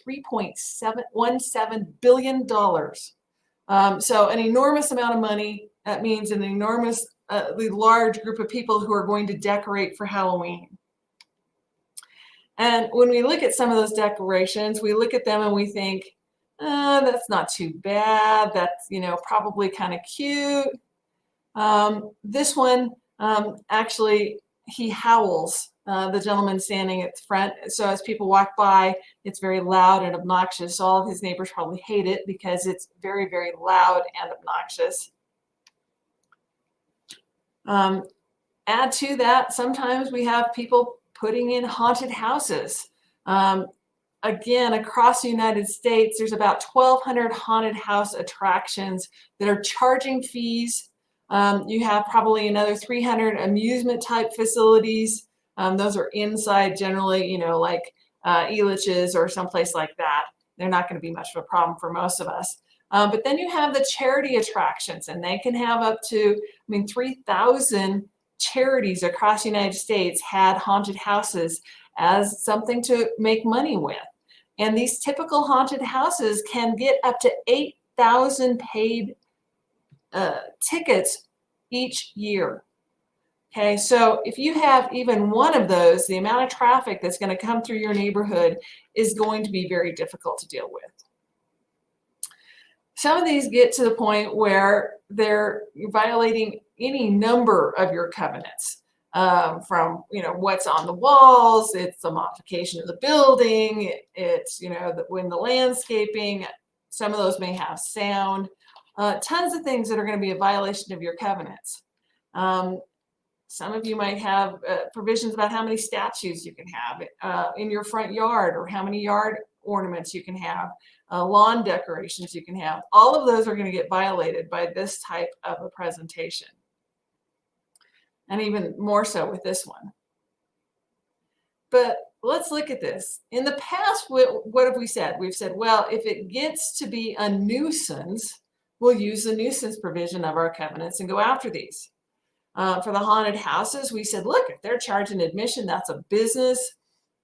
$3.717 billion. So an enormous amount of money. That means an enormous, large group of people who are going to decorate for Halloween. And when we look at some of those decorations, we look at them and we think, that's not too bad. That's, probably kind of cute. This one, actually, he howls, the gentleman standing at the front. So as people walk by, it's very loud and obnoxious. So all of his neighbors probably hate it because it's very, very loud and obnoxious. Add to that, sometimes we have people putting in haunted houses. Again, across the United States, there's about 1,200 haunted house attractions that are charging fees. You have probably another 300 amusement type facilities. Those are inside generally, like Elitch's or someplace like that. They're not going to be much of a problem for most of us. But then you have the charity attractions, and they can have up to, 3,000 charities across the United States had haunted houses as something to make money with. And these typical haunted houses can get up to 8,000 paid tickets each year. Okay, so if you have even one of those, the amount of traffic that's going to come through your neighborhood is going to be very difficult to deal with. Some of these get to the point where they're violating any number of your covenants. From what's on the walls, it's the modification of the building, it's when the landscaping, some of those may have sound, tons of things that are going to be a violation of your covenants. Some of you might have provisions about how many statues you can have in your front yard, or how many yard ornaments you can have, lawn decorations you can have. All of those are going to get violated by this type of a presentation. And even more so with this one. But let's look at this. In the past, what have we said? We've said, well, if it gets to be a nuisance, we'll use the nuisance provision of our covenants and go after these. For the haunted houses, we said, look, if they're charging admission, that's a business.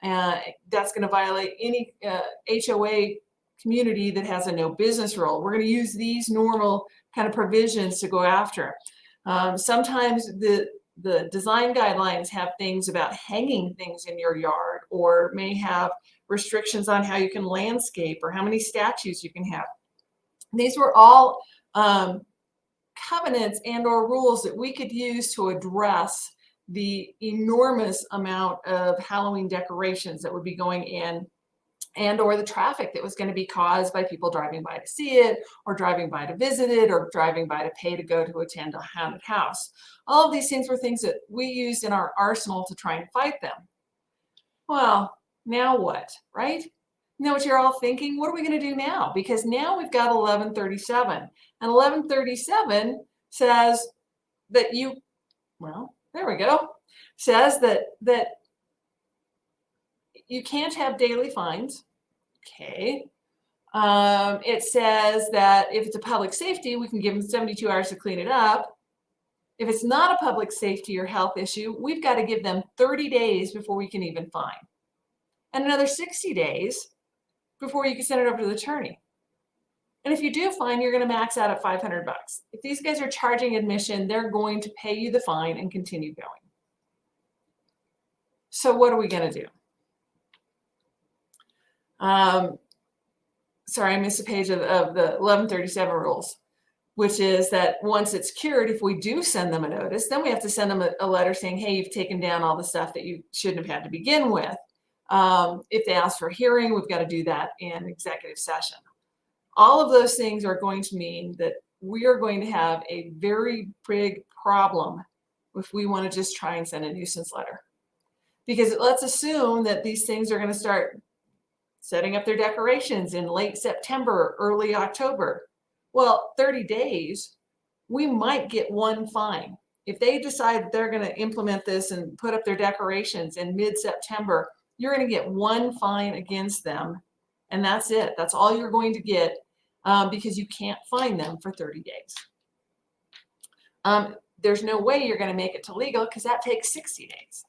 That's going to violate any HOA community that has a no business rule. We're going to use these normal kind of provisions to go after. Sometimes the design guidelines have things about hanging things in your yard, or may have restrictions on how you can landscape or how many statues you can have. These were all covenants and or rules that we could use to address the enormous amount of Halloween decorations that would be going in, and or the traffic that was going to be caused by people driving by to see it, or driving by to visit it, or driving by to pay to go to attend a haunted house. All of these things were things that we used in our arsenal to try and fight them. Well, now what, right? You know what you're all thinking? What are we going to do now? Because now we've got 1137. And 1137 says that there we go. Says that you can't have daily fines. Okay. It says that if it's a public safety, we can give them 72 hours to clean it up. If it's not a public safety or health issue, we've got to give them 30 days before we can even fine. And another 60 days before you can send it over to the attorney. And if you do fine, you're going to max out at $500. If these guys are charging admission, they're going to pay you the fine and continue going. So what are we going to do? Sorry, I missed a page of the 1137 rules, which is that once it's cured, if we do send them a notice, then we have to send them a letter saying, hey, you've taken down all the stuff that you shouldn't have had to begin with. If they ask for a hearing, we've got to do that in executive session. All of those things are going to mean that we are going to have a very big problem if we want to just try and send a nuisance letter. Because let's assume that these things are going to start setting up their decorations in late September, early October. Well, 30 days, we might get one fine. If they decide that they're going to implement this and put up their decorations in mid-September, you're going to get one fine against them, and that's it. That's all you're going to get because you can't fine them for 30 days. There's no way you're going to make it to legal because that takes 60 days.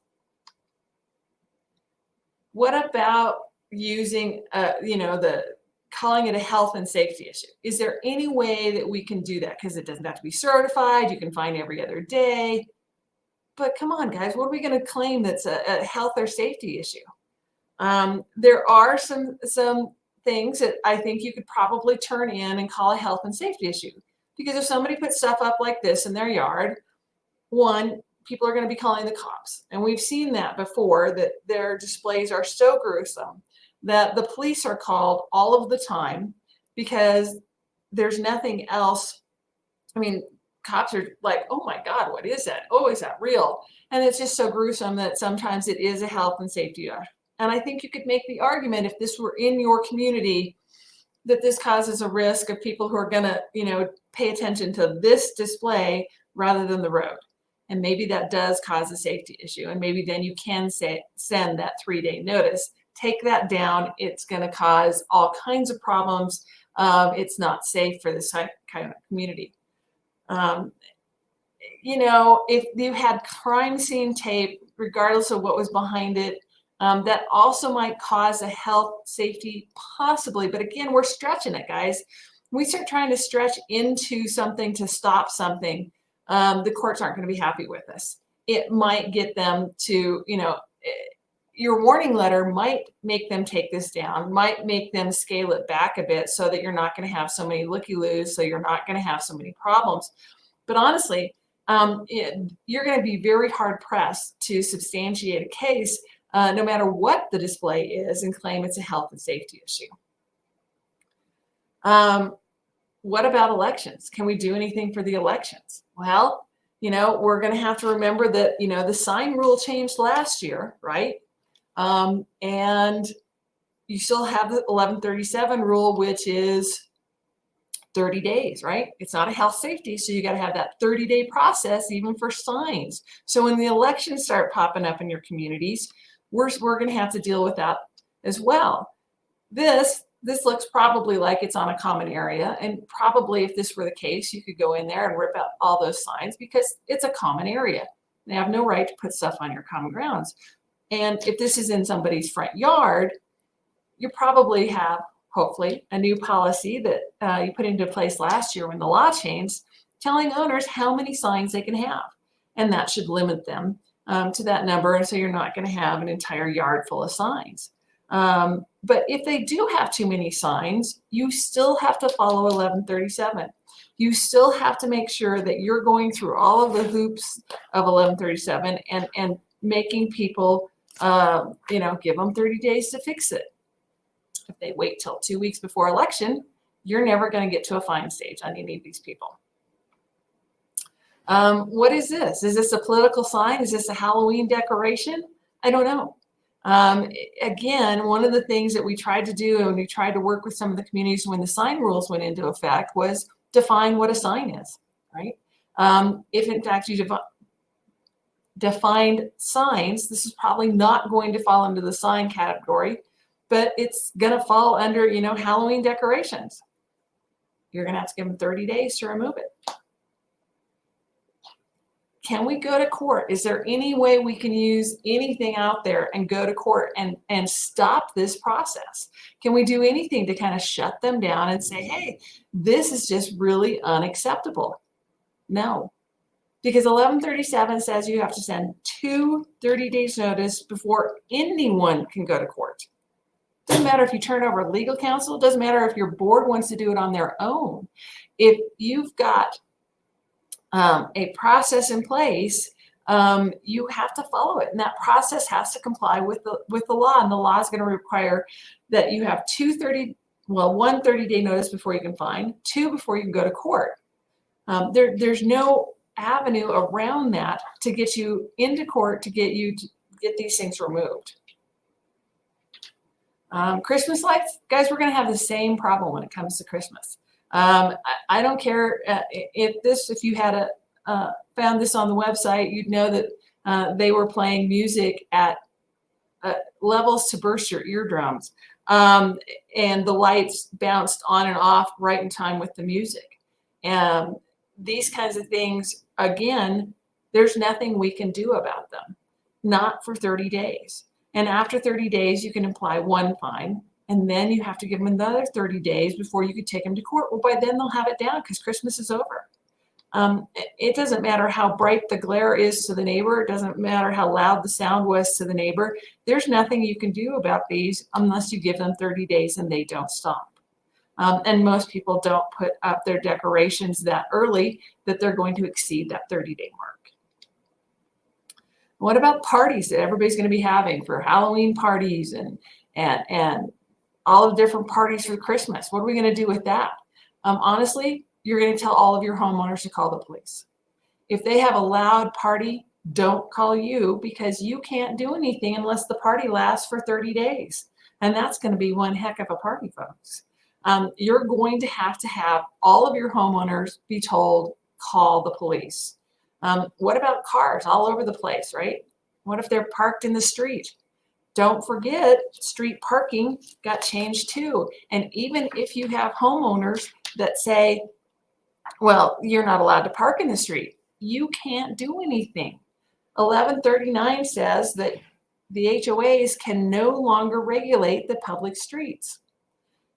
What about using, the calling it a health and safety issue. Is there any way that we can do that? Because it doesn't have to be certified. You can find every other day. But come on, guys, what are we going to claim that's a health or safety issue? There are some things that I think you could probably turn in and call a health and safety issue. Because if somebody puts stuff up like this in their yard, one, people are going to be calling the cops. And we've seen that before, that their displays are so gruesome that the police are called all of the time because there's nothing else. I mean, cops are like, oh my God, what is that? Oh, is that real? And it's just so gruesome that sometimes it is a health and safety issue. And I think you could make the argument, if this were in your community, that this causes a risk of people who are going to, pay attention to this display rather than the road. And maybe that does cause a safety issue. And maybe then you can send that 3-day notice. Take that down. It's going to cause all kinds of problems. It's not safe for this kind of community. If you had crime scene tape, regardless of what was behind it, that also might cause a health, safety, possibly. But again, we're stretching it, guys. When we start trying to stretch into something to stop something, the courts aren't going to be happy with us. It might get them to, your warning letter might make them take this down, might make them scale it back a bit so that you're not going to have so many looky-loos, so you're not going to have so many problems. But honestly, you're going to be very hard-pressed to substantiate a case no matter what the display is, and claim it's a health and safety issue. What about elections? Can we do anything for the elections? Well, we're going to have to remember that, the sign rule changed last year, right? And you still have the 1137 rule, which is 30 days, right? It's not a health safety, so you got to have that 30-day process even for signs. So when the elections start popping up in your communities, we're going to have to deal with that as well. This looks probably like it's on a common area, and probably if this were the case, you could go in there and rip out all those signs because it's a common area. They have no right to put stuff on your common grounds. And if this is in somebody's front yard, you probably have, hopefully, a new policy that you put into place last year when the law changed, telling owners how many signs they can have. And that should limit them to that number. And so you're not going to have an entire yard full of signs. But if they do have too many signs, you still have to follow 1137. You still have to make sure that you're going through all of the hoops of 1137 and making people, give them 30 days to fix it. If they wait till 2 weeks before election, you're never going to get to a fine stage on any of these people. What is this? Is this a political sign? Is this a Halloween decoration? I don't know. Again, one of the things that we tried to do, and we tried to work with some of the communities when the sign rules went into effect, was define what a sign is, right? If in fact you defined signs, this is probably not going to fall into the sign category, but it's going to fall under, Halloween decorations. You're going to have to give them 30 days to remove it. Can we go to court? Is there any way we can use anything out there and go to court and stop this process? Can we do anything to kind of shut them down and say, hey, this is just really unacceptable? No, because 1137 says you have to send 2 30 days notice before anyone can go to court. Doesn't matter if you turn over legal counsel. Doesn't matter if your board wants to do it on their own. If you've got a process in place, you have to follow it, and that process has to comply with the law. And the law is going to require that you have 1 30-day notice before you can fine, 2 before you can go to court. There's no avenue around that to get you into court to get these things removed. Christmas lights, guys, we're going to have the same problem when it comes to Christmas. I don't care if you had found this on the website, you'd know that they were playing music at levels to burst your eardrums, and the lights bounced on and off right in time with the music. These kinds of things, again, there's nothing we can do about them, not for 30 days. And after 30 days, you can apply one fine. And then you have to give them another 30 days before you could take them to court. Well, by then they'll have it down because Christmas is over. It doesn't matter how bright the glare is to the neighbor. It doesn't matter how loud the sound was to the neighbor. There's nothing you can do about these unless you give them 30 days and they don't stop. And most people don't put up their decorations that early that they're going to exceed that 30-day mark. What about parties that everybody's going to be having for Halloween parties and all the different parties for Christmas? What are we going to do with that? Honestly, you're going to tell all of your homeowners to call the police. If they have a loud party, don't call you because you can't do anything unless the party lasts for 30 days. And that's going to be one heck of a party, folks. You're going to have all of your homeowners be told, call the police. What about cars all over the place, right? What if they're parked in the street? Don't forget, street parking got changed too. And even if you have homeowners that say, well, you're not allowed to park in the street, you can't do anything. 1139 says that the HOAs can no longer regulate the public streets.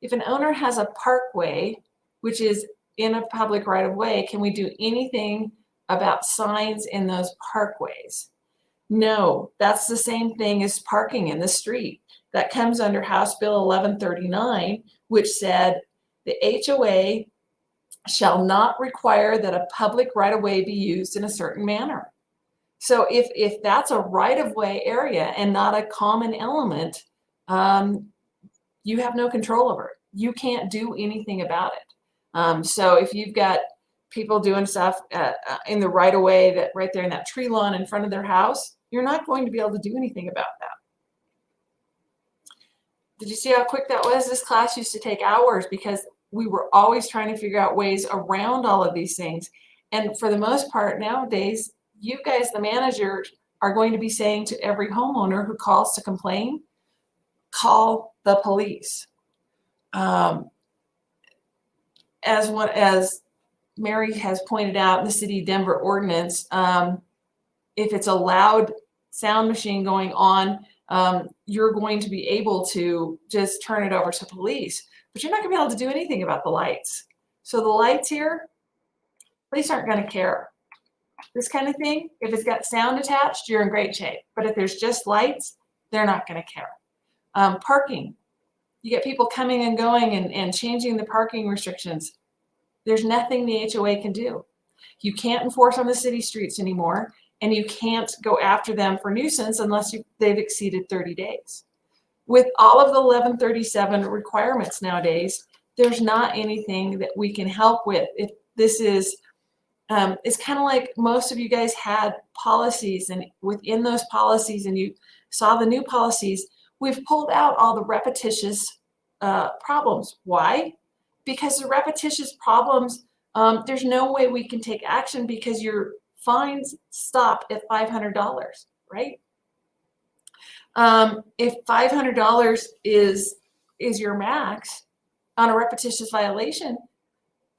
If an owner has a parkway, which is in a public right of way, can we do anything about signs in those parkways? No, that's the same thing as parking in the street. That comes under House Bill 1139, which said the HOA shall not require that a public right-of-way be used in a certain manner. So if that's a right-of-way area and not a common element, you have no control over it. You can't do anything about it. So if you've got people doing stuff in the right-of-way that right there in that tree lawn in front of their house, you're not going to be able to do anything about that. Did you see how quick that was? This class used to take hours because we were always trying to figure out ways around all of these things. And for the most part nowadays, you guys, the managers, are going to be saying to every homeowner who calls to complain, call the police. As Mary has pointed out in the City of Denver ordinance, if it's a loud sound machine going on, you're going to be able to just turn it over to police, but you're not going to be able to do anything about the lights. So the lights here, police aren't going to care. This kind of thing, if it's got sound attached, you're in great shape. But if there's just lights, they're not going to care. Parking, you get people coming and going and changing the parking restrictions. There's nothing the HOA can do. You can't enforce on the city streets anymore, and you can't go after them for nuisance unless they've exceeded 30 days. With all of the 1137 requirements nowadays, there's not anything that we can help with. If this is, it's kind of like most of you guys had policies, and within those policies, and you saw the new policies, we've pulled out all the repetitious problems. Why? Because the repetitious problems, there's no way we can take action because your fines stop at $500, right? If $500 is your max on a repetitious violation,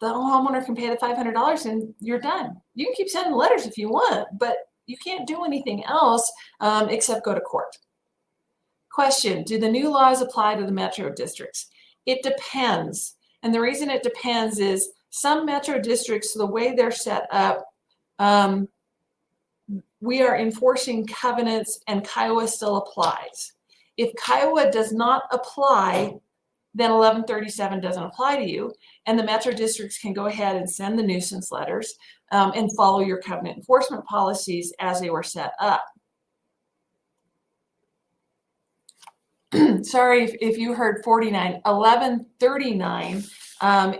the homeowner can pay the $500 and you're done. You can keep sending letters if you want, but you can't do anything else except go to court. Question, do the new laws apply to the metro districts? It depends. And the reason it depends is some metro districts, the way they're set up, we are enforcing covenants and Kiowa still applies. If Kiowa does not apply, then 1137 doesn't apply to you, and the metro districts can go ahead and send the nuisance letters and follow your covenant enforcement policies as they were set up. Sorry if you heard 49. 1139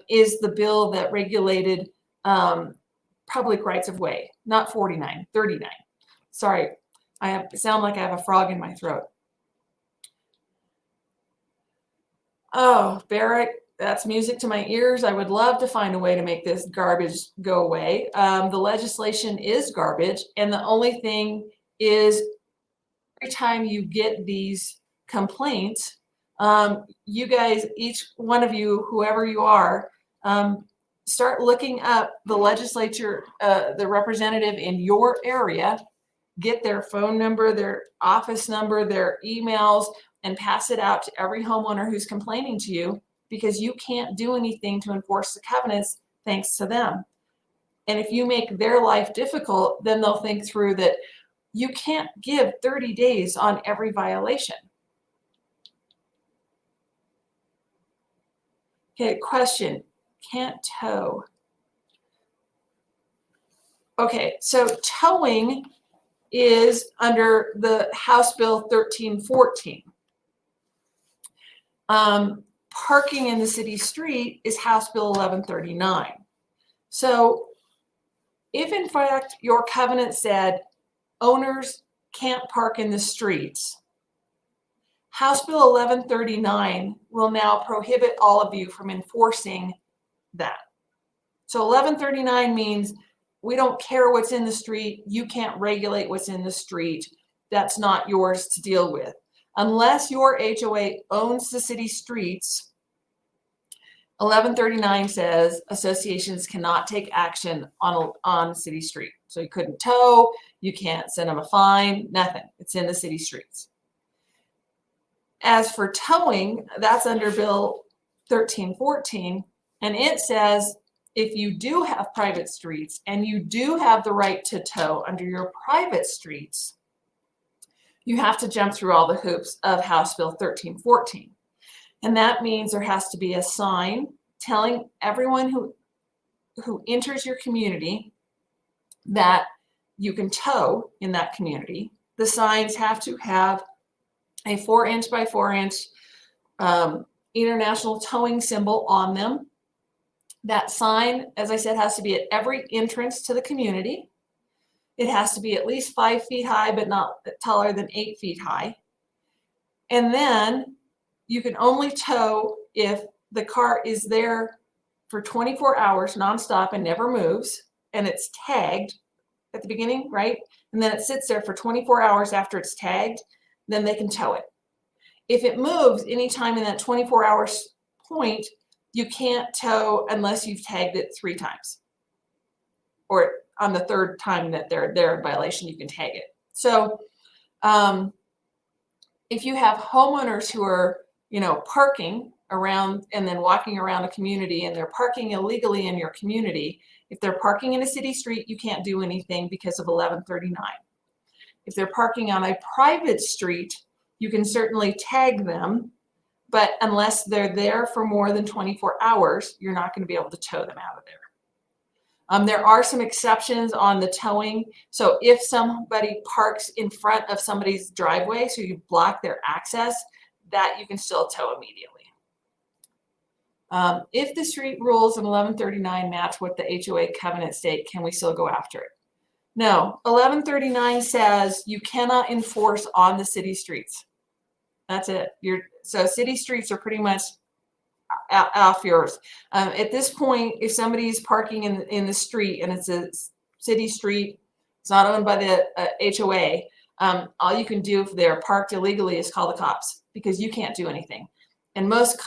is the bill that regulated public rights of way, not 49, 39. Sorry, I sound like I have a frog in my throat. Oh, Barrett, that's music to my ears. I would love to find a way to make this garbage go away. The legislation is garbage, and the only thing is every time you get these complaints, you guys, each one of you, whoever you are, start looking up the legislature, the representative in your area, get their phone number, their office number, their emails, and pass it out to every homeowner who's complaining to you, because you can't do anything to enforce the covenants thanks to them. And if you make their life difficult, then they'll think through that you can't give 30 days on every violation. Okay, question, can't tow. Okay, so towing is under the House Bill 1314. Parking in the city street is House Bill 1139. So if in fact your covenant said owners can't park in the streets, House Bill 1139 will now prohibit all of you from enforcing that. So 1139 means we don't care what's in the street. You can't regulate what's in the street. That's not yours to deal with. Unless your HOA owns the city streets, 1139 says associations cannot take action on city street. So you couldn't tow, you can't send them a fine, nothing. It's in the city streets. As for towing, that's under Bill 1314, and it says if you do have private streets and you do have the right to tow under your private streets, you have to jump through all the hoops of House Bill 1314. And that means there has to be a sign telling everyone who enters your community that you can tow in that community. The signs have to have a 4-inch by 4-inch international towing symbol on them. That sign, as I said, has to be at every entrance to the community. It has to be at least 5 feet high, but not taller than 8 feet high. And then you can only tow if the car is there for 24 hours nonstop and never moves, and it's tagged at the beginning, right? And then it sits there for 24 hours after it's tagged, then they can tow it. If it moves anytime in that 24 hours point, you can't tow unless you've tagged it 3 times. Or on the 3rd time that they're in violation, you can tag it. So if you have homeowners who are, parking around and then walking around a community, and they're parking illegally in your community, if they're parking in a city street, you can't do anything because of 1139. If they're parking on a private street, you can certainly tag them, but unless they're there for more than 24 hours, you're not going to be able to tow them out of there. There are some exceptions on the towing. So if somebody parks in front of somebody's driveway, so you block their access, that you can still tow immediately. If the street rules in 1139 match what the HOA covenant state, can we still go after it? No, 1139 says you cannot enforce on the city streets. That's it. So city streets are pretty much off yours. At this point, if somebody's parking in the street and it's a city street, it's not owned by the HOA, all you can do if they're parked illegally is call the cops, because you can't do anything. And most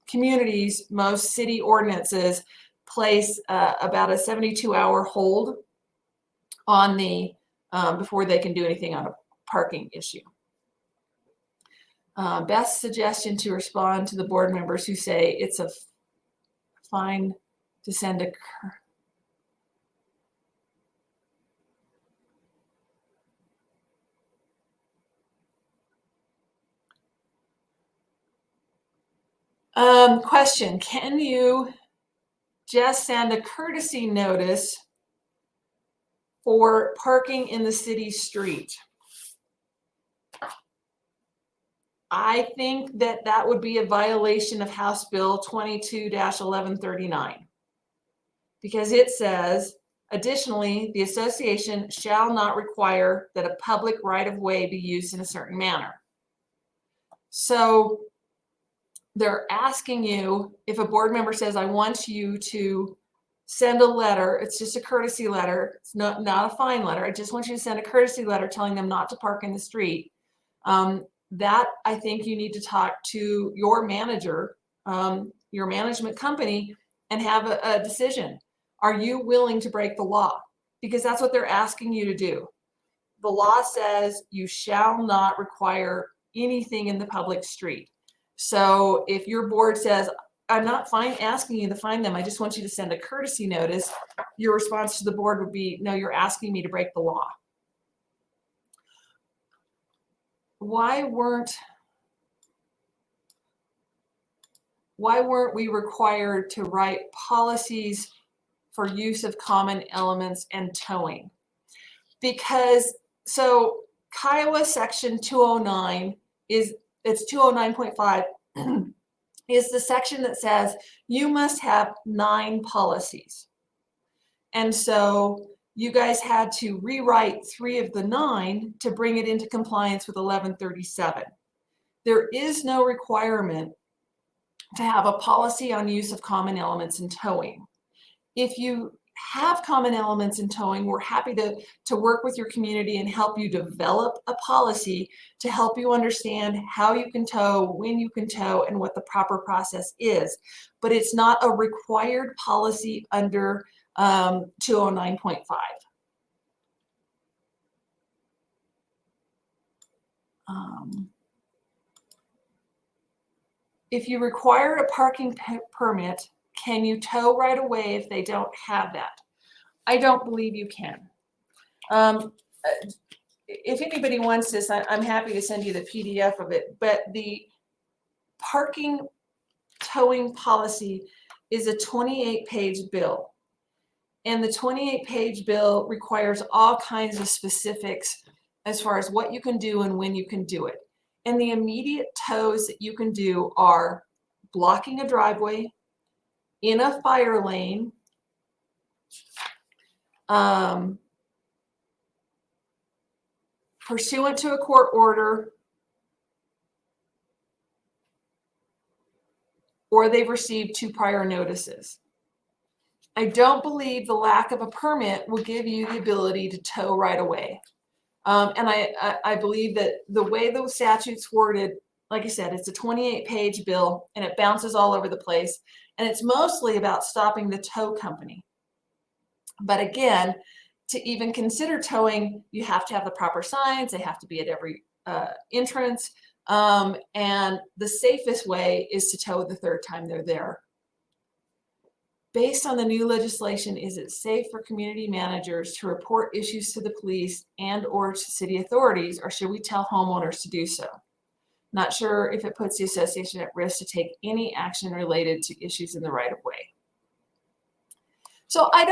communities, most city ordinances place about a 72-hour hold on the before they can do anything on a parking issue. Best suggestion to respond to the board members who say it's a fine to send a question, can you just send a courtesy notice for parking in the city street? I think that would be a violation of House Bill 22-1139, because it says, additionally, the association shall not require that a public right-of-way be used in a certain manner. So they're asking you, if a board member says, I want you to send a letter, it's just a courtesy letter, it's not a fine letter, I just want you to send a courtesy letter telling them not to park in the street. That I think you need to talk to your manager, your management company, and have a decision. Are you willing to break the law? Because that's what they're asking you to do. the law says you shall not require anything in the public street. So if your board says, I'm not asking you to find them, I just want you to send a courtesy notice, your response to the board would be, no, you're asking me to break the law. Why weren't we required to write policies for use of common elements and towing? Because, so Kiowa section 209 it's 209.5 is the section that says you must have 9 policies. And so you guys had to rewrite 3 of the 9 to bring it into compliance with 1137. There is no requirement to have a policy on use of common elements in towing. If you have common elements in towing, we're happy to work with your community and help you develop a policy to help you understand how you can tow, when you can tow, and what the proper process is. But it's not a required policy under 209.5. If you require a parking permit, can you tow right away if they don't have that? I don't believe you can. If anybody wants this, I'm happy to send you the PDF of it, but the parking towing policy is a 28-page bill. And the 28-page bill requires all kinds of specifics as far as what you can do and when you can do it. And the immediate tows that you can do are blocking a driveway, in a fire lane, pursuant to a court order, or they've received 2 prior notices. I don't believe the lack of a permit will give you the ability to tow right away. And I believe that the way those statutes worded, like I said, it's a 28-page bill and it bounces all over the place. And it's mostly about stopping the tow company. But again, to even consider towing, you have to have the proper signs. They have to be at every entrance. And the safest way is to tow the 3rd time they're there. Based on the new legislation, is it safe for community managers to report issues to the police and or to city authorities, or should we tell homeowners to do so? Not sure if it puts the association at risk to take any action related to issues in the right of way. So I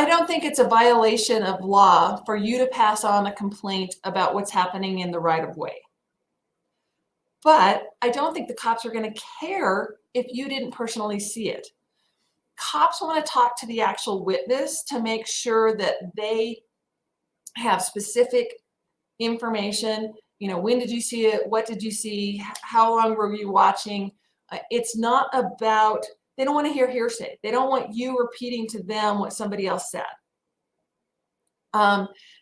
don't think it's a violation of law for you to pass on a complaint about what's happening in the right of way. But I don't think the cops are going to care if you didn't personally see it. Cops want to talk to the actual witness to make sure that they have specific information. You know, when did you see it? What did you see? How long were you watching? It's not about, they don't want to hear hearsay. They don't want you repeating to them what somebody else said.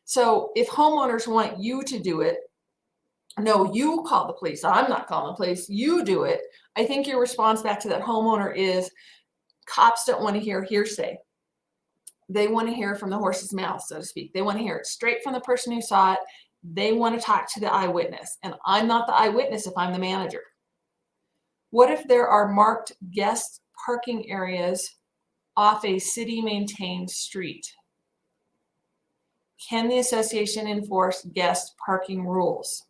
So if homeowners want you to do it, no, you call the police. I'm not calling the police. You do it. I think your response back to that homeowner is cops don't want to hear hearsay. They want to hear from the horse's mouth, so to speak. They want to hear it straight from the person who saw it. They want to talk to the eyewitness. And I'm not the eyewitness if I'm the manager. What if there are marked guest parking areas off a city-maintained street? Can the association enforce guest parking rules?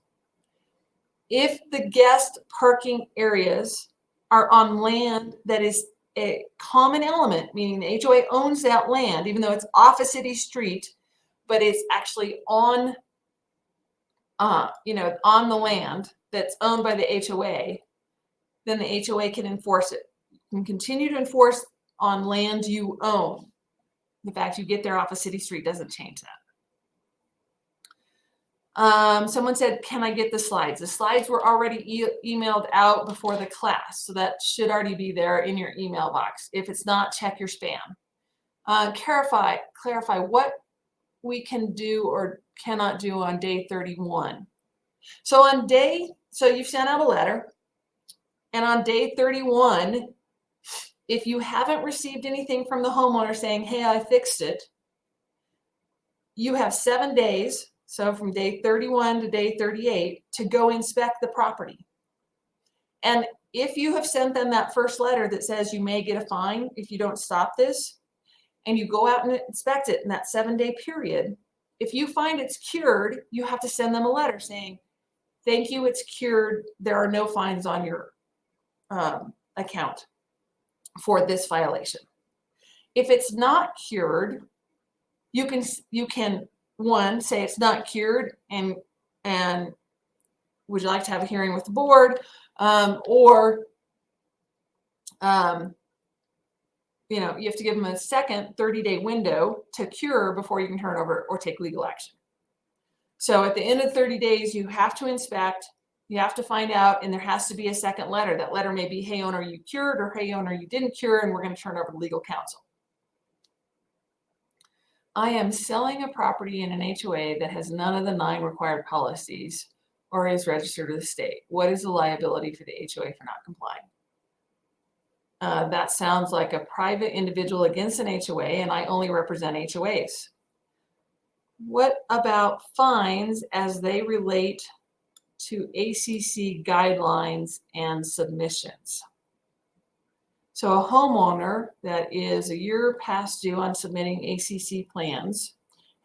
If the guest parking areas are on land that is a common element, meaning the HOA owns that land, even though it's off a city street, but it's actually on, on the land that's owned by the HOA, then the HOA can enforce it. You can continue to enforce on land you own. The fact you get there off a city street doesn't change that. Someone said, can I get the slides? The slides were already emailed out before the class, so that should already be there in your email box. If it's not, check your spam. Clarify what we can do or cannot do on day 31. So you've sent out a letter, and on day 31, if you haven't received anything from the homeowner saying, hey, I fixed it, you have 7 days, so from day 31 to day 38, to go inspect the property. And if you have sent them that first letter that says you may get a fine if you don't stop this, and you go out and inspect it in that 7-day period, if you find it's cured, you have to send them a letter saying, thank you, it's cured. There are no fines on your account for this violation. If it's not cured, you can one, say it's not cured, and would you like to have a hearing with the board, or you have to give them a second 30-day window to cure before you can turn over or take legal action. So at the end of 30 days, you have to inspect, you have to find out, and there has to be a second letter. That letter may be, hey, owner, you cured, or hey, owner, you didn't cure, and we're going to turn over to legal counsel. I am selling a property in an HOA that has none of the 9 required policies or is registered to the state. What is the liability for the HOA for not complying? That sounds like a private individual against an HOA, and I only represent HOAs. What about fines as they relate to ACC guidelines and submissions? So a homeowner that is a year past due on submitting ACC plans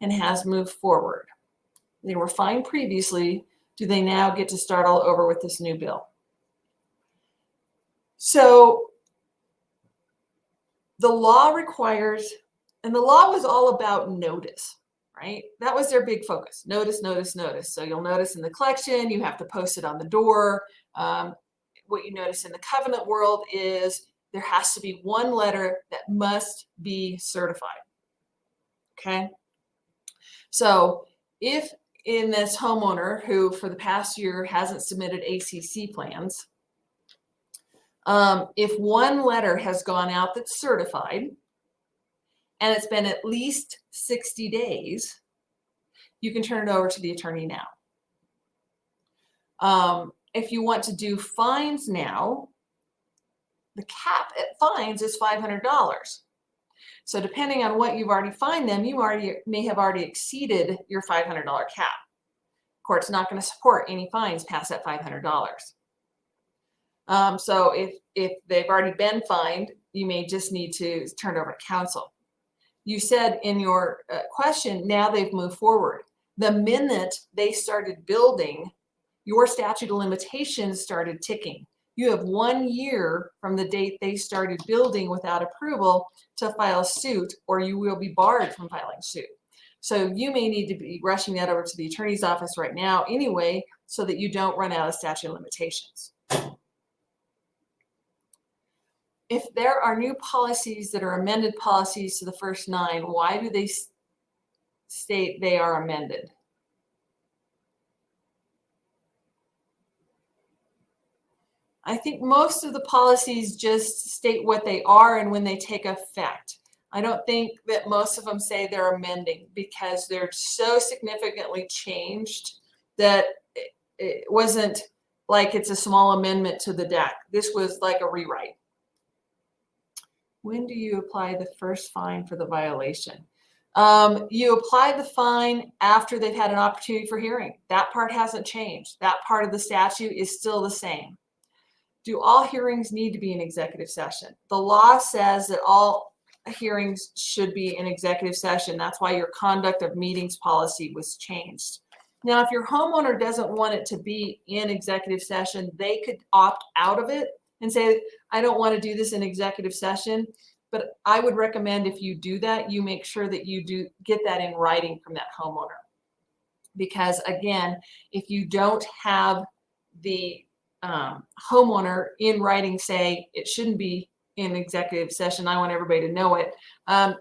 and has moved forward. They were fined previously. Do they now get to start all over with this new bill? So the law requires, and the law was all about notice, right? That was their big focus. Notice, notice, notice. So you'll notice in the collection, you have to post it on the door. What you notice in the covenant world is there has to be one letter that must be certified. Okay. So if in this homeowner who for the past year hasn't submitted ACC plans, if one letter has gone out that's certified and it's been at least 60 days, you can turn it over to the attorney now. If you want to do fines now, the cap at fines is $500. So depending on what you've already fined them, you may have already exceeded your $500 cap. Court's not going to support any fines past that $500. So if they've already been fined, you may just need to turn it over to counsel. You said in your question, now they've moved forward. The minute they started building, your statute of limitations started ticking. You have 1 year from the date they started building without approval to file suit, or you will be barred from filing suit. So you may need to be rushing that over to the attorney's office right now anyway, so that you don't run out of statute of limitations. If there are new policies that are amended policies to the first 9, why do they state they are amended? I think most of the policies just state what they are and when they take effect. I don't think that most of them say they're amending, because they're so significantly changed that it wasn't like it's a small amendment to the deck. This was like a rewrite. When do you apply the first fine for the violation? You apply the fine after they've had an opportunity for hearing. That part hasn't changed. That part of the statute is still the same. Do all hearings need to be in executive session? The law says that all hearings should be in executive session. That's why your conduct of meetings policy was changed. Now, if your homeowner doesn't want it to be in executive session, they could opt out of it and say, I don't want to do this in executive session. But I would recommend, if you do that, you make sure that you do get that in writing from that homeowner. Because again, if you don't have the homeowner in writing say it shouldn't be in executive session, I want everybody to know it,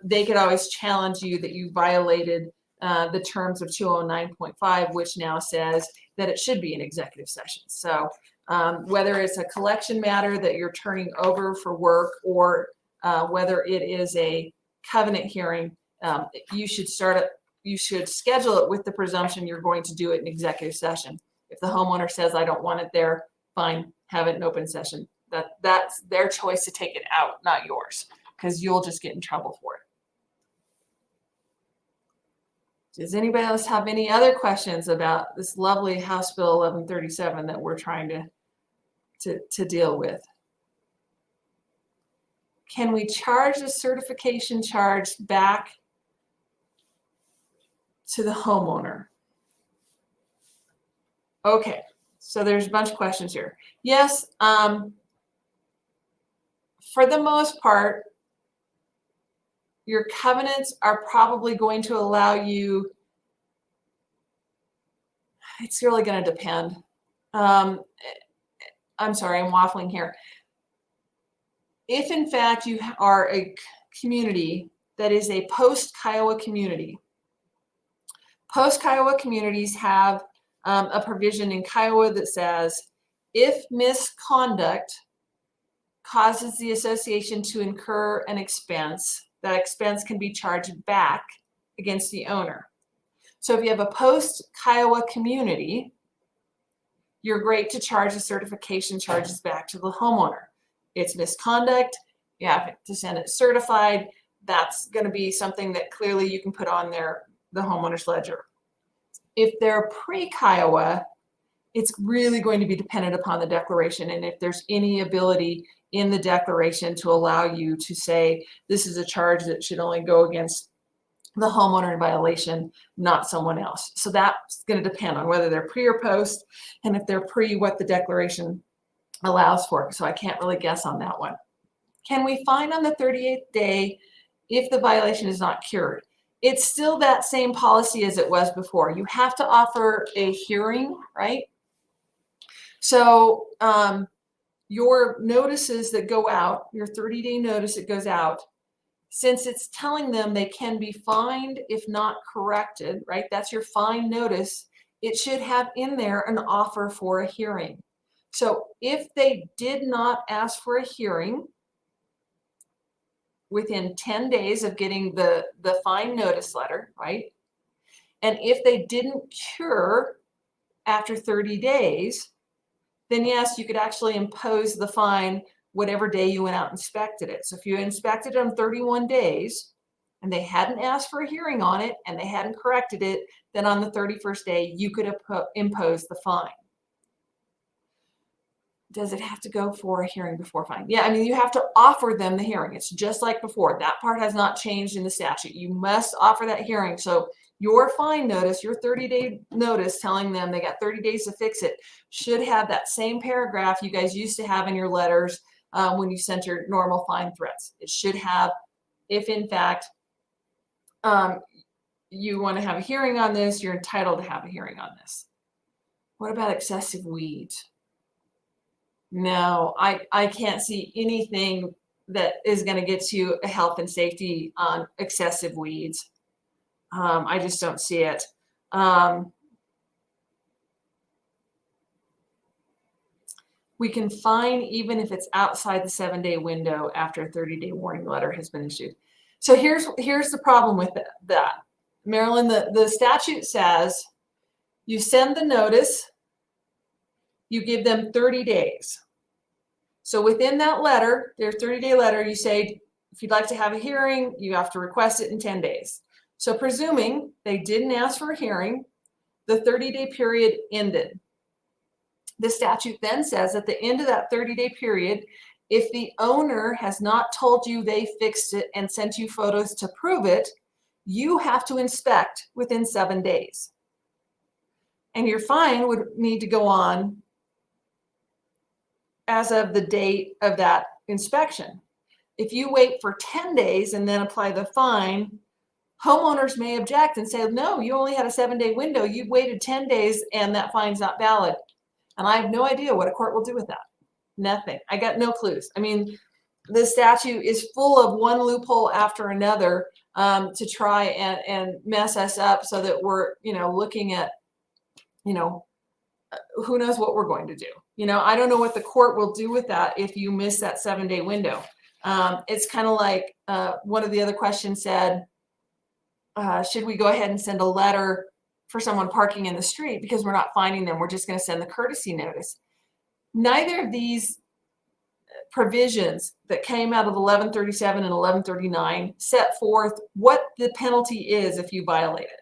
they could always challenge you that you violated the terms of 209.5, which now says that it should be in executive session. So whether it's a collection matter that you're turning over for work, or whether it is a covenant hearing, you should schedule it with the presumption you're going to do it in executive session. If the homeowner says, I don't want it there, fine, have it in open session. That's their choice to take it out, not yours, because you'll just get in trouble for it. Does anybody else have any other questions about this lovely House Bill 1137 that we're trying to deal with? Can we charge the certification charge back to the homeowner? Okay, so there's a bunch of questions here. Yes, for the most part, your covenants are probably going to allow you, it's really going to depend. I'm sorry, I'm waffling here. If in fact you are a community that is a post-Kiowa community, post-Kiowa communities have a provision in Kiowa that says, if misconduct causes the association to incur an expense, that expense can be charged back against the owner. So if you have a post-Kiowa community, you're great to charge the certification charges back to the homeowner. It's misconduct, you have to send it certified. That's going to be something that clearly you can put on the homeowner's ledger. If they're pre-Kiowa, it's really going to be dependent upon the declaration, and if there's any ability in the declaration to allow you to say this is a charge that should only go against the homeowner in violation, not someone else. So that's going to depend on whether they're pre or post, and if they're pre, what the declaration allows for. So I can't really guess on that one. Can we fine on the 38th day if the violation is not cured? It's still that same policy as it was before. You have to offer a hearing, right? So your notices that go out, your 30-day notice that goes out, since it's telling them they can be fined if not corrected, right? That's your fine notice. It should have in there an offer for a hearing. So if they did not ask for a hearing within 10 days of getting the fine notice letter, right? And if they didn't cure after 30 days, then yes, you could actually impose the fine whatever day you went out and inspected it. So if you inspected it on 31 days and they hadn't asked for a hearing on it and they hadn't corrected it, then on the 31st day, you could impose the fine. Does it have to go for a hearing before fine? Yeah, I mean, you have to offer them the hearing. It's just like before. That part has not changed in the statute. You must offer that hearing. So your fine notice, your 30-day notice telling them they got 30 days to fix it, should have that same paragraph you guys used to have in your letters when you sent your normal fine threats. It should have, if in fact you want to have a hearing on this, you're entitled to have a hearing on this. What about excessive weeds? No, I can't see anything that is going to get you a health and safety on excessive weeds. I just don't see it. We can fine even if it's outside the 7-day window after a 30-day warning letter has been issued. So here's the problem with that. Marilyn, the statute says you send the notice, you give them 30 days. So within that letter, their 30-day letter, you say, if you'd like to have a hearing, you have to request it in 10 days. So presuming they didn't ask for a hearing, the 30-day period ended. The statute then says at the end of that 30-day period, if the owner has not told you they fixed it and sent you photos to prove it, you have to inspect within 7 days. And your fine would need to go on as of the date of that inspection. If you wait for 10 days and then apply the fine, homeowners may object and say, no, you only had a 7-day window. You waited 10 days and that fine's not valid. And I have no idea what a court will do with that. Nothing. I got no clues. I mean, the statute is full of one loophole after another to try and mess us up so that we're, looking at, who knows what we're going to do. I don't know what the court will do with that if you miss that 7-day window. It's kind of like one of the other questions said, should we go ahead and send a letter for someone parking in the street because we're not finding them? We're just going to send the courtesy notice. Neither of these provisions that came out of 1137 and 1139 set forth what the penalty is if you violate it.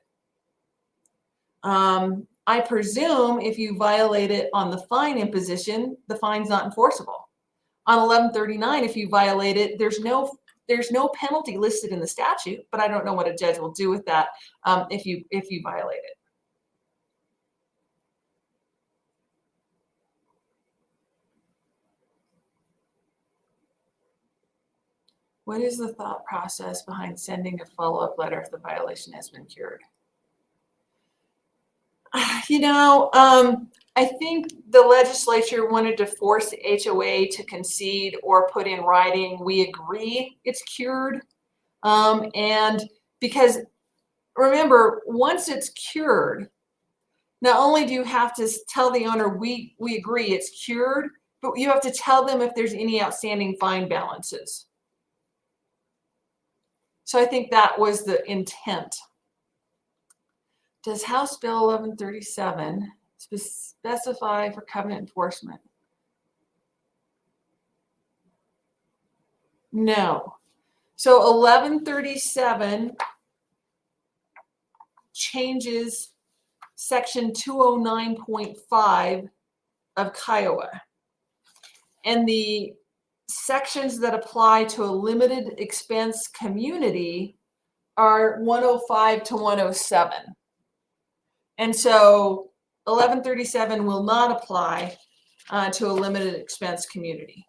I presume if you violate it on the fine imposition, the fine's not enforceable. On 1139, if you violate it, there's no penalty listed in the statute, but I don't know what a judge will do with that if you violate it. What is the thought process behind sending a follow-up letter if the violation has been cured? I think the legislature wanted to force the HOA to concede or put in writing, we agree it's cured. And because remember, once it's cured, not only do you have to tell the owner, we agree it's cured, but you have to tell them if there's any outstanding fine balances. So I think that was the intent. Does House Bill 1137 specify for covenant enforcement? No. So 1137 changes section 209.5 of Kiowa. And the sections that apply to a limited expense community are 105 to 107. And so 1137 will not apply to a limited expense community.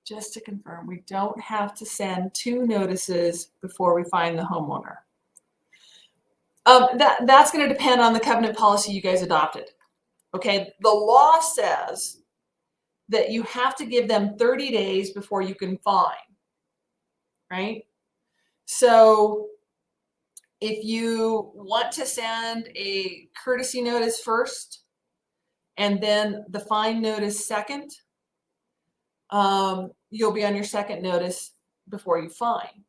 Just to confirm, we don't have to send 2 notices before we find the homeowner. That's going to depend on the covenant policy you guys adopted. Okay, the law says that you have to give them 30 days before you can fine, right? So if you want to send a courtesy notice first and then the fine notice second, you'll be on your second notice before you fine.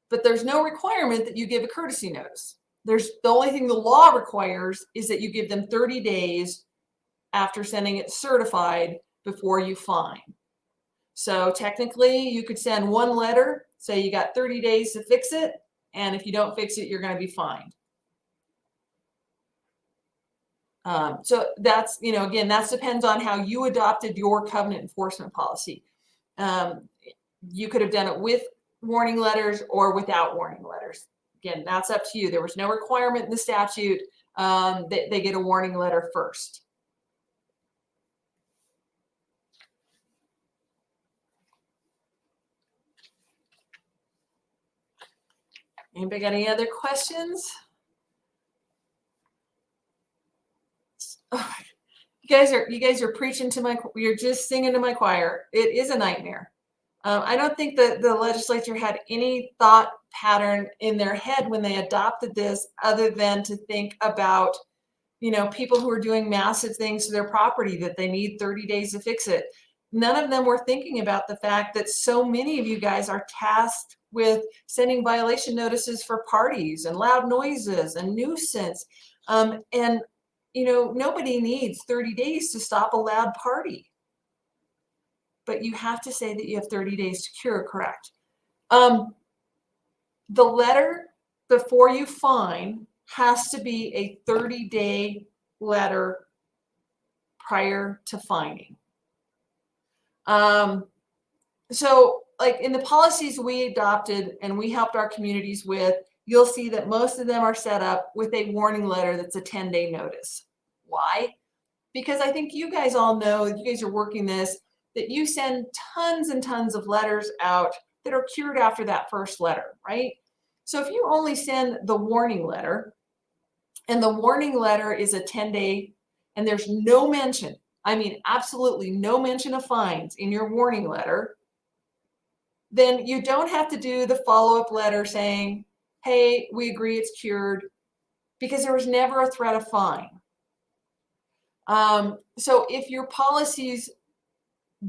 But there's no requirement that you give a courtesy notice. The only thing the law requires is that you give them 30 days after sending it certified before you fine. So technically you could send 1 letter, say you got 30 days to fix it, and if you don't fix it, you're going to be fined. So that's, again, that depends on how you adopted your covenant enforcement policy. You could have done it with warning letters or without warning letters. Again, that's up to you. There was no requirement in the statute that they get a warning letter first. Anybody got any other questions? Oh, you guys are preaching to you're just singing to my choir. It is a nightmare. I don't think that the legislature had any thought pattern in their head when they adopted this other than to think about, people who are doing massive things to their property that they need 30 days to fix it. None of them were thinking about the fact that so many of you guys are tasked with sending violation notices for parties and loud noises and nuisance. And nobody needs 30 days to stop a loud party. But you have to say that you have 30 days to cure, correct? The letter before you fine has to be a 30-day letter prior to fining. So like in the policies we adopted and we helped our communities with, you'll see that most of them are set up with a warning letter that's a 10-day notice. Why? Because I think you guys all know, you guys are working this, that you send tons and tons of letters out that are cured after that first letter, right? So if you only send the warning letter, and the warning letter is a 10-day, and there's no mention, I mean, absolutely no mention of fines in your warning letter, then you don't have to do the follow-up letter saying, hey, we agree it's cured, because there was never a threat of fine. So if your policies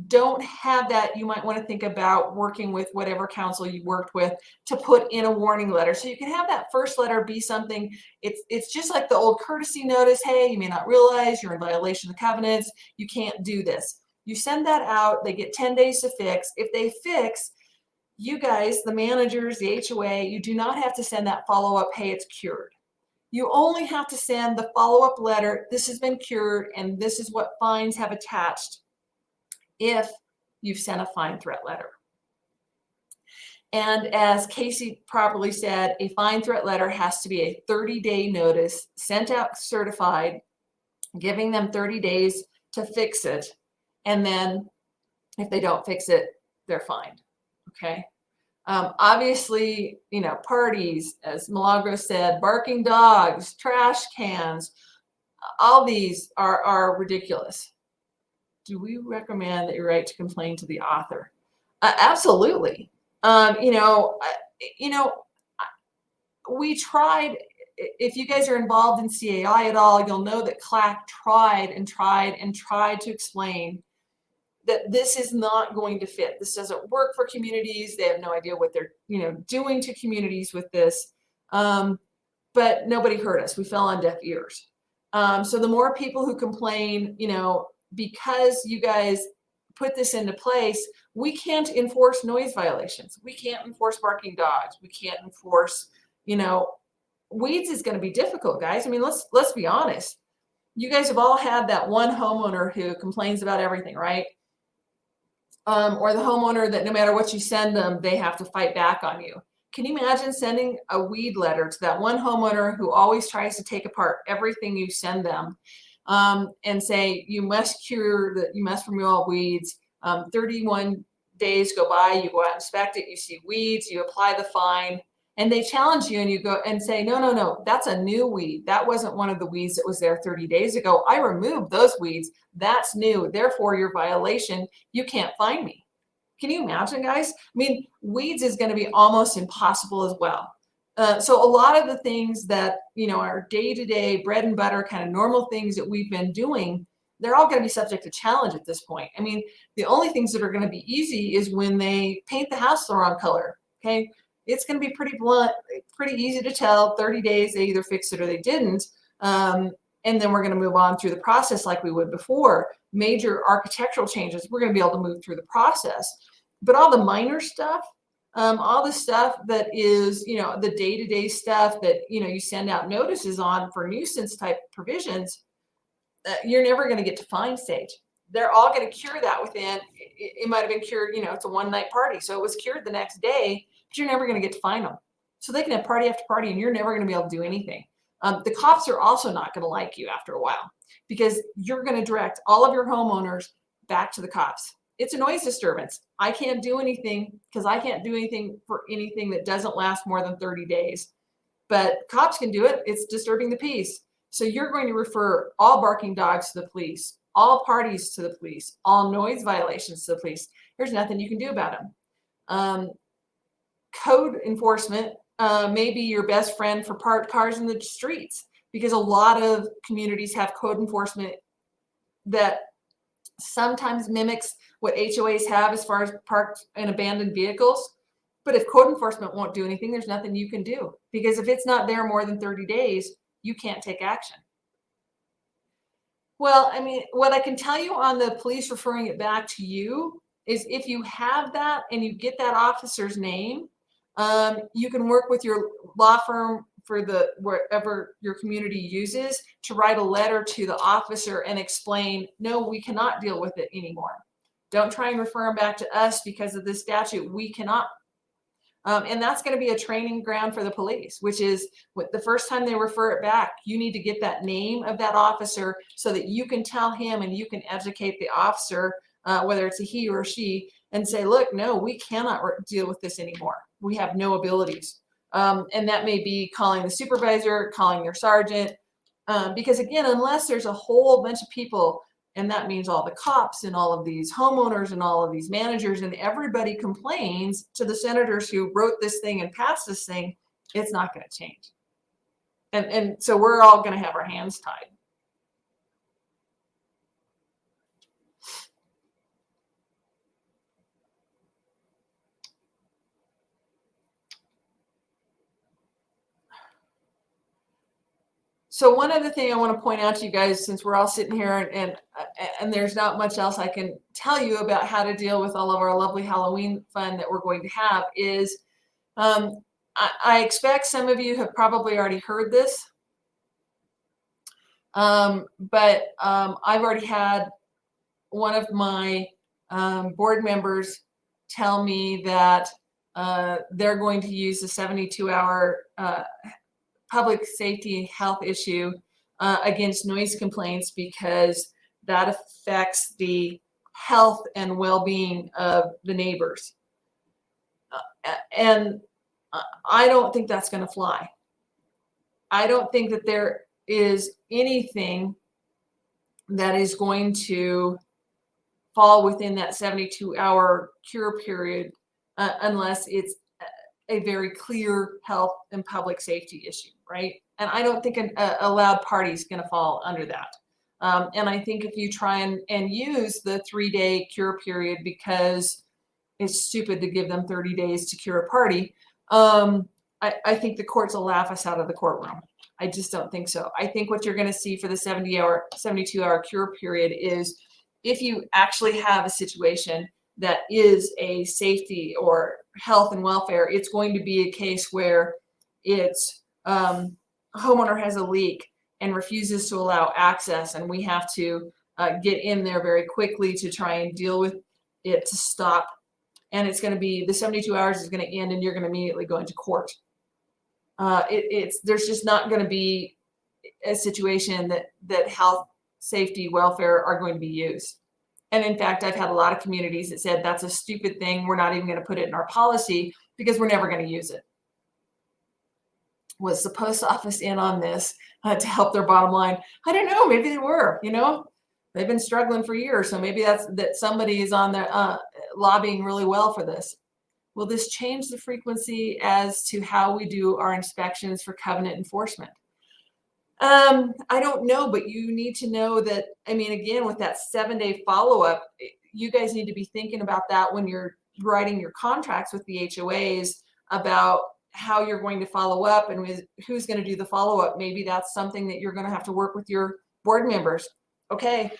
don't have that, you might want to think about working with whatever council you worked with to put in a warning letter. So you can have that first letter be something, it's just like the old courtesy notice, hey, you may not realize you're in violation of the covenants, you can't do this. You send that out, they get 10 days to fix. If they fix, you guys, the managers, the HOA, you do not have to send that follow-up, hey, it's cured. You only have to send the follow-up letter, this has been cured, and this is what fines have attached if you've sent a fine threat letter. And as Casey properly said, a fine threat letter has to be a 30-day notice sent out certified, giving them 30 days to fix it. And then if they don't fix it, they're fined. Okay. Obviously, parties, as Milagro said, barking dogs, trash cans, all these are ridiculous. Do we recommend that you write to complain to the author? Absolutely. We tried. If you guys are involved in CAI at all, you'll know that CLAC tried to explain that this is not going to fit. This doesn't work for communities. They have no idea what they're, doing to communities with this. But nobody heard us. We fell on deaf ears. So the more people who complain, because you guys put this into place, we can't enforce noise violations. We can't enforce barking dogs. We can't enforce, weeds is going to be difficult, guys. I mean, let's be honest. You guys have all had that one homeowner who complains about everything, right? Or the homeowner that no matter what you send them, they have to fight back on you. Can you imagine sending a weed letter to that one homeowner who always tries to take apart everything you send them, and say, you must remove all weeds. 31 days go by, you go out, inspect it, you see weeds, you apply the fine, and they challenge you and you go and say, no, that's a new weed. That wasn't one of the weeds that was there 30 days ago. I removed those weeds. That's new. Therefore, your violation, you can't fine me. Can you imagine, guys? I mean, weeds is going to be almost impossible as well. So a lot of the things that, are day-to-day bread and butter kind of normal things that we've been doing, they're all going to be subject to challenge at this point. I mean, the only things that are going to be easy is when they paint the house the wrong color. Okay. It's going to be pretty blunt, pretty easy to tell. 30 days, they either fixed it or they didn't. And then we're going to move on through the process like we would before. Major architectural changes, we're going to be able to move through the process. But all the minor stuff, all the stuff that is, the day-to-day stuff that, you send out notices on for nuisance type provisions, you're never going to get to fine stage. They're all going to cure that within, it might have been cured, it's a one-night party. So it was cured the next day, but you're never going to get to fine them. So they can have party after party and you're never going to be able to do anything. The cops are also not going to like you after a while because you're going to direct all of your homeowners back to the cops. It's a noise disturbance. I can't do anything because I can't do anything for anything that doesn't last more than 30 days. But cops can do it. It's disturbing the peace. So you're going to refer all barking dogs to the police, all parties to the police, all noise violations to the police. There's nothing you can do about them. Code enforcement may be your best friend for parked cars in the streets because a lot of communities have code enforcement that sometimes mimics what HOAs have as far as parked and abandoned vehicles. But if code enforcement won't do anything, there's nothing you can do because if it's not there more than 30 days, you can't take action. Well, I mean, what I can tell you on the police referring it back to you is if you have that and you get that officer's name, you can work with your law firm for wherever your community uses to write a letter to the officer and explain, no, we cannot deal with it anymore. Don't try and refer them back to us because of this statute. We cannot. And that's going to be a training ground for the police, which is the first time they refer it back, you need to get that name of that officer so that you can tell him and you can educate the officer, whether it's a he or a she, and say, look, no, we cannot deal with this anymore. We have no abilities. And that may be calling the supervisor, calling your sergeant, because again, unless there's a whole bunch of people, and that means all the cops and all of these homeowners and all of these managers and everybody complains to the senators who wrote this thing and passed this thing, it's not going to change. And so we're all going to have our hands tied. So one other thing I want to point out to you guys, since we're all sitting here and there's not much else I can tell you about how to deal with all of our lovely Halloween fun that we're going to have is, I expect some of you have probably already heard this, but I've already had one of my board members tell me that they're going to use the 72-hour public safety health issue against noise complaints because that affects the health and well-being of the neighbors. And I don't think that's going to fly. I don't think that there is anything that is going to fall within that 72-hour cure period unless it's a very clear health and public safety issue, right? And I don't think a loud party is going to fall under that. And I think if you try and use the 3-day cure period because it's stupid to give them 30 days to cure a party, I think the courts will laugh us out of the courtroom. I just don't think so. I think what you're going to see for the 72-hour cure period is if you actually have a situation that is a safety or health and welfare, it's going to be a case where it's a homeowner has a leak and refuses to allow access, and we have to get in there very quickly to try and deal with it to stop. And it's going to be the 72 hours is going to end, and you're going to immediately go into court. There's just not going to be a situation that health, safety, welfare are going to be used. And in fact, I've had a lot of communities that said that's a stupid thing. We're not even going to put it in our policy because we're never going to use it. Was the post office in on this to help their bottom line? I don't know. Maybe they were. They've been struggling for years, so maybe that somebody is on there lobbying really well for this. Will this change the frequency as to how we do our inspections for covenant enforcement? I don't know, but you need to know that, again, with that 7-day follow-up, you guys need to be thinking about that when you're writing your contracts with the HOAs about how you're going to follow up and who's going to do the follow-up. Maybe that's something that you're going to have to work with your board members. Okay,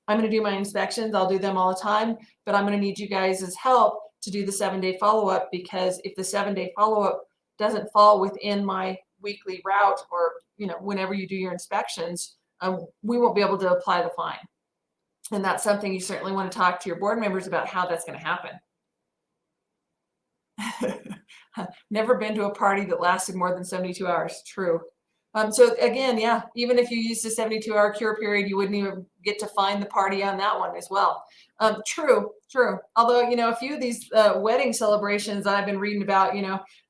I'm going to do my inspections. I'll do them all the time, but I'm going to need you guys' help to do the 7-day follow-up, because if the 7-day follow-up doesn't fall within my weekly route or whenever you do your inspections, we won't be able to apply the fine. And that's something you certainly want to talk to your board members about, how that's going to happen. Never been to a party that lasted more than 72 hours. True. So again, yeah, even if you use the 72-hour cure period, you wouldn't even get to find the party on that one as well. True. Although, a few of these wedding celebrations that I've been reading about,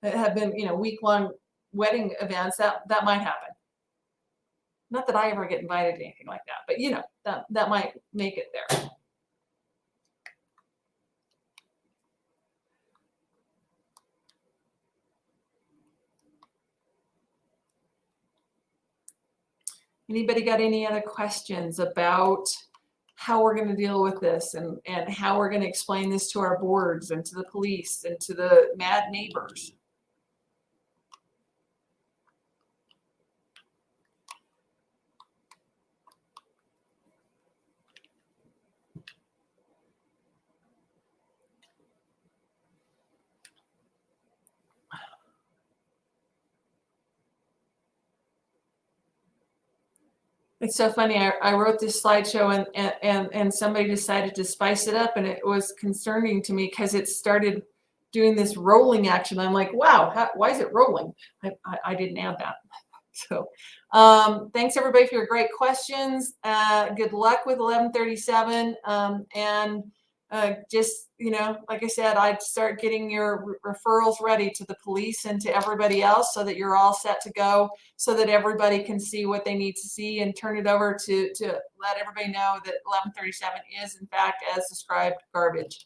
that have been, week-long wedding events, that might happen. Not that I ever get invited to anything like that, but that might make it there. Anybody got any other questions about how we're going to deal with this and how we're going to explain this to our boards and to the police and to the mad neighbors? It's so funny. I wrote this slideshow and somebody decided to spice it up, and it was concerning to me because it started doing this rolling action. I'm like, wow, why is it rolling? I didn't add that. So thanks everybody for your great questions. Good luck with 1137. And just, like I said, I'd start getting your referrals ready to the police and to everybody else so that you're all set to go, so that everybody can see what they need to see and turn it over to let everybody know that 1137 is in fact as described garbage.